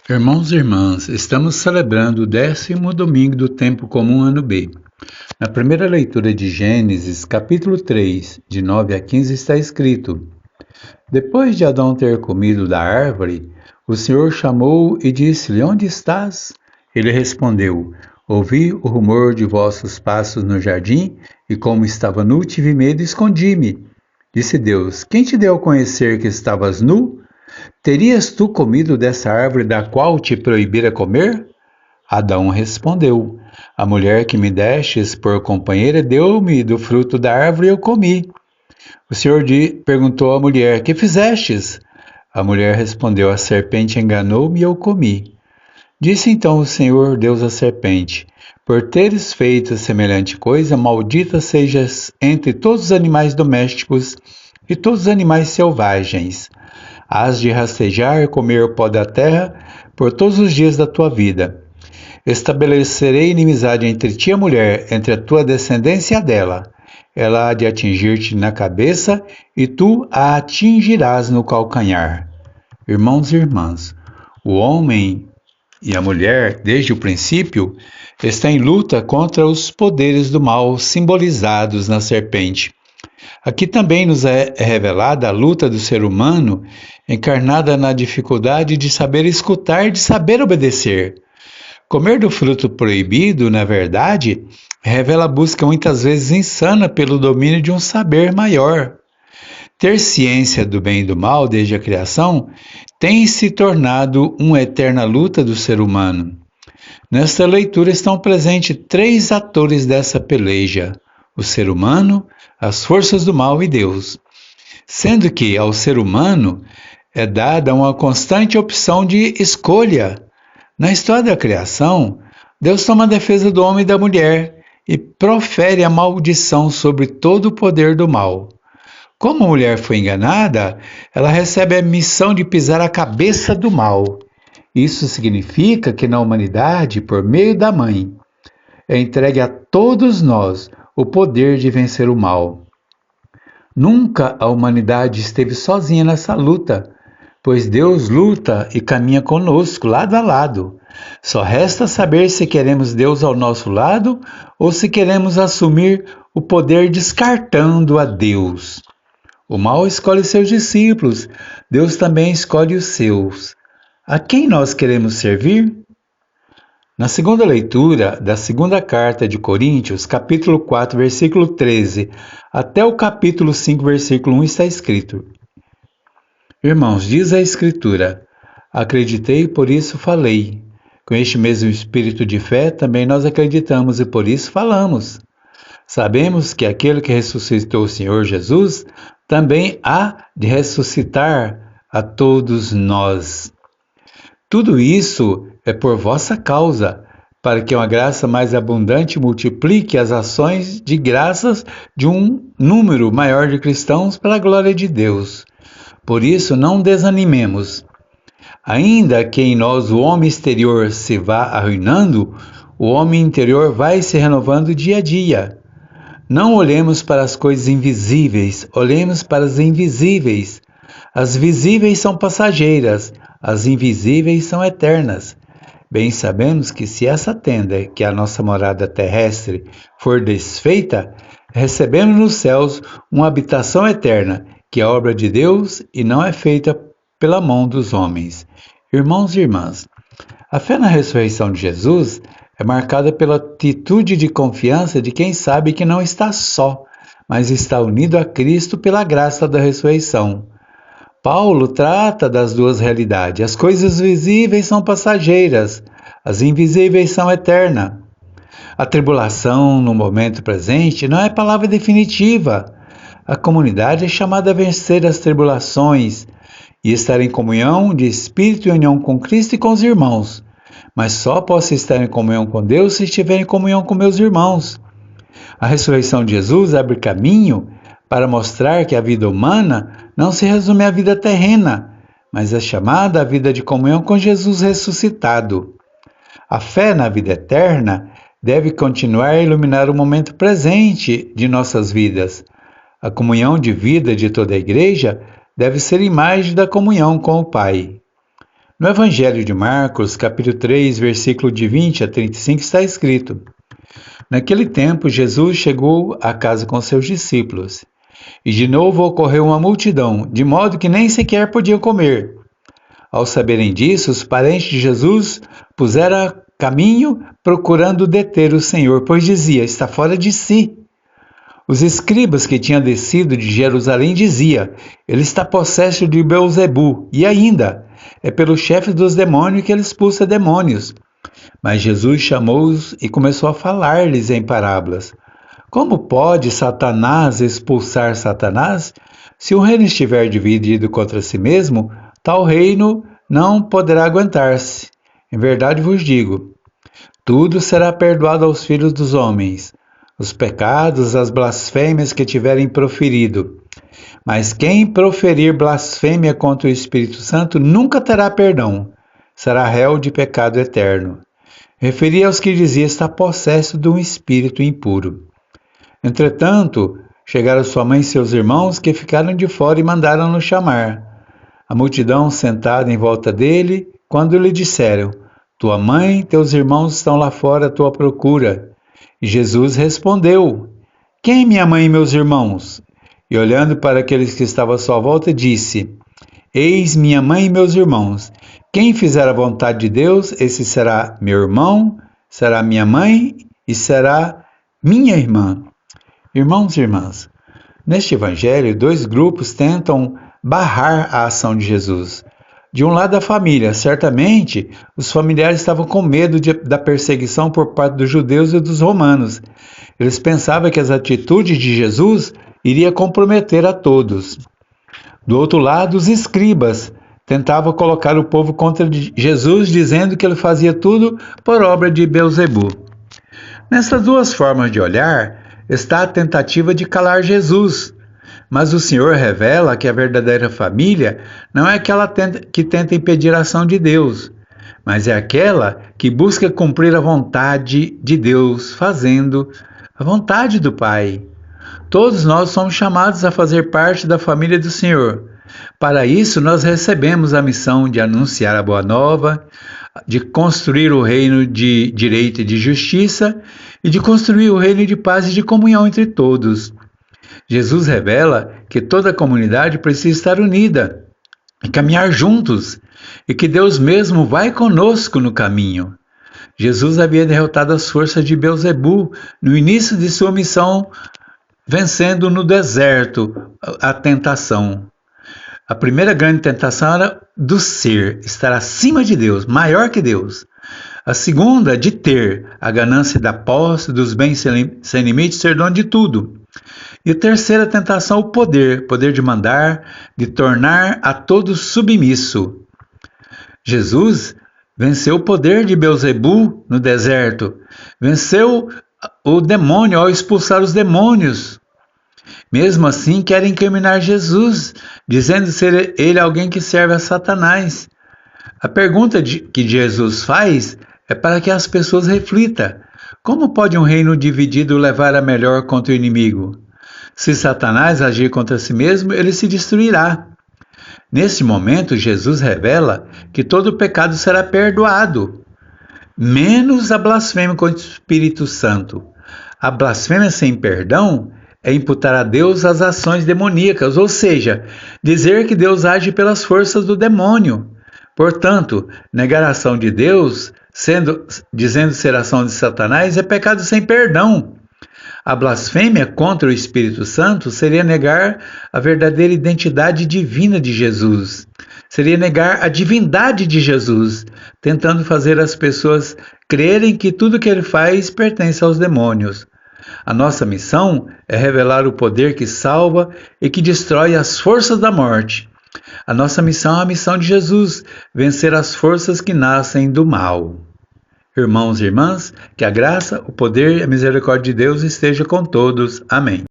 Irmãos e irmãs, estamos celebrando o 10º domingo do tempo comum ano B. Na primeira leitura de Gênesis, capítulo 3, de 9 a 15, está escrito: Depois de Adão ter comido da árvore, o Senhor chamou e disse-lhe: Onde estás? Ele respondeu: Ouvi o rumor de vossos passos no jardim, e como estava nu, tive medo e escondi-me. Disse Deus: Quem te deu a conhecer que estavas nu? Terias tu comido dessa árvore da qual te proibira comer? Adão respondeu: A mulher que me destes por companheira deu-me do fruto da árvore e eu comi. O Senhor perguntou à mulher: Que fizestes? A mulher respondeu: A serpente enganou-me e eu comi. Disse então o Senhor Deus à serpente: Por teres feito semelhante coisa, maldita sejas entre todos os animais domésticos e todos os animais selvagens. Hás de rastejar e comer o pó da terra por todos os dias da tua vida. Estabelecerei inimizade entre ti e a mulher, entre a tua descendência e a dela. Ela há de atingir-te na cabeça e tu a atingirás no calcanhar. Irmãos e irmãs, o homem e a mulher, desde o princípio, estão em luta contra os poderes do mal simbolizados na serpente. Aqui também nos é revelada a luta do ser humano, encarnada na dificuldade de saber escutar e de saber obedecer. Comer do fruto proibido, na verdade, revela a busca muitas vezes insana pelo domínio de um saber maior. Ter ciência do bem e do mal desde a criação tem se tornado uma eterna luta do ser humano. Nesta leitura estão presentes 3 atores dessa peleja: o ser humano, as forças do mal e Deus. Sendo que ao ser humano é dada uma constante opção de escolha. Na história da criação, Deus toma a defesa do homem e da mulher e profere a maldição sobre todo o poder do mal. Como a mulher foi enganada, ela recebe a missão de pisar a cabeça do mal. Isso significa que na humanidade, por meio da mãe, é entregue a todos nós o poder de vencer o mal. Nunca a humanidade esteve sozinha nessa luta, pois Deus luta e caminha conosco, lado a lado. Só resta saber se queremos Deus ao nosso lado ou se queremos assumir o poder descartando a Deus. O mal escolhe seus discípulos, Deus também escolhe os seus. A quem nós queremos servir? Na segunda leitura da segunda carta de Coríntios, capítulo 4, versículo 13, até o capítulo 5, versículo 1, está escrito: Irmãos, diz a Escritura: Acreditei, por isso falei. Com este mesmo espírito de fé, também nós acreditamos e por isso falamos. Sabemos que aquele que ressuscitou o Senhor Jesus também há de ressuscitar a todos nós. Tudo isso é por vossa causa, para que uma graça mais abundante multiplique as ações de graças de um número maior de cristãos pela glória de Deus. Por isso, não desanimemos. Ainda que em nós o homem exterior se vá arruinando, o homem interior vai se renovando dia a dia. Não olhemos para as coisas invisíveis, olhemos para as invisíveis. As visíveis são passageiras, as invisíveis são eternas. Bem sabemos que se essa tenda, que é a nossa morada terrestre, for desfeita, recebemos nos céus uma habitação eterna, que é obra de Deus e não é feita pela mão dos homens. Irmãos e irmãs, a fé na ressurreição de Jesus é marcada pela atitude de confiança de quem sabe que não está só, mas está unido a Cristo pela graça da ressurreição. Paulo trata das duas realidades. As coisas visíveis são passageiras, as invisíveis são eternas. A tribulação no momento presente não é palavra definitiva. A comunidade é chamada a vencer as tribulações e estar em comunhão de espírito e união com Cristo e com os irmãos. Mas só posso estar em comunhão com Deus se estiver em comunhão com meus irmãos. A ressurreição de Jesus abre caminho para mostrar que a vida humana não se resume à vida terrena, mas é chamada à vida de comunhão com Jesus ressuscitado. A fé na vida eterna deve continuar a iluminar o momento presente de nossas vidas. A comunhão de vida de toda a igreja deve ser imagem da comunhão com o Pai. No Evangelho de Marcos, capítulo 3, versículo de 20 a 35, está escrito: Naquele tempo, Jesus chegou à casa com seus discípulos, e de novo ocorreu uma multidão, de modo que nem sequer podiam comer. Ao saberem disso, os parentes de Jesus puseram a caminho procurando deter o Senhor, pois dizia, está fora de si. Os escribas que tinham descido de Jerusalém diziam, ele está possesso de Beelzebu, e ainda, é pelo chefe dos demônios que ele expulsa demônios. Mas Jesus chamou-os e começou a falar-lhes em parábolas. Como pode Satanás expulsar Satanás? Se um reino estiver dividido contra si mesmo, tal reino não poderá aguentar-se. Em verdade vos digo, tudo será perdoado aos filhos dos homens, os pecados, as blasfêmias que tiverem proferido. Mas quem proferir blasfêmia contra o Espírito Santo nunca terá perdão, será réu de pecado eterno. Referia aos que dizia está possesso de um espírito impuro. Entretanto, chegaram sua mãe e seus irmãos, que ficaram de fora e mandaram-no chamar. A multidão sentada em volta dele, quando lhe disseram, tua mãe e teus irmãos estão lá fora à tua procura. E Jesus respondeu, quem é minha mãe e meus irmãos? E olhando para aqueles que estavam à sua volta, disse, eis minha mãe e meus irmãos. Quem fizer a vontade de Deus, esse será meu irmão, será minha mãe e será minha irmã. Irmãos e irmãs, neste evangelho, dois grupos tentam barrar a ação de Jesus. De um lado, a família. Certamente, os familiares estavam com medo da perseguição por parte dos judeus e dos romanos. Eles pensavam que as atitudes de Jesus iriam comprometer a todos. Do outro lado, os escribas tentavam colocar o povo contra Jesus, dizendo que ele fazia tudo por obra de Beelzebu. Nessas duas formas de olhar, está a tentativa de calar Jesus. Mas o Senhor revela que a verdadeira família não é aquela que tenta impedir a ação de Deus, mas é aquela que busca cumprir a vontade de Deus, fazendo a vontade do Pai. Todos nós somos chamados a fazer parte da família do Senhor. Para isso, nós recebemos a missão de anunciar a boa nova, de construir o reino de direito e de justiça e de construir o reino de paz e de comunhão entre todos. Jesus revela que toda a comunidade precisa estar unida e caminhar juntos e que Deus mesmo vai conosco no caminho. Jesus havia derrotado as forças de Beelzebu no início de sua missão, vencendo no deserto a tentação. A primeira grande tentação era do ser, estar acima de Deus, maior que Deus. A segunda, de ter, a ganância da posse, dos bens sem limites, ser dono de tudo. E a terceira tentação, o poder de mandar, de tornar a todos submisso. Jesus venceu o poder de Beelzebu no deserto, venceu o demônio ao expulsar os demônios. Mesmo assim, querem incriminar Jesus, dizendo ser ele alguém que serve a Satanás. A pergunta que Jesus faz é para que as pessoas reflitam. Como pode um reino dividido levar a melhor contra o inimigo? Se Satanás agir contra si mesmo, ele se destruirá. Neste momento, Jesus revela que todo pecado será perdoado, menos a blasfêmia contra o Espírito Santo. A blasfêmia sem perdão é imputar a Deus as ações demoníacas, ou seja, dizer que Deus age pelas forças do demônio. Portanto, negar a ação de Deus, dizendo ser ação de Satanás, é pecado sem perdão. A blasfêmia contra o Espírito Santo seria negar a verdadeira identidade divina de Jesus. Seria negar a divindade de Jesus, tentando fazer as pessoas crerem que tudo que ele faz pertence aos demônios. A nossa missão é revelar o poder que salva e que destrói as forças da morte. A nossa missão é a missão de Jesus, vencer as forças que nascem do mal. Irmãos e irmãs, que a graça, o poder e a misericórdia de Deus esteja com todos. Amém.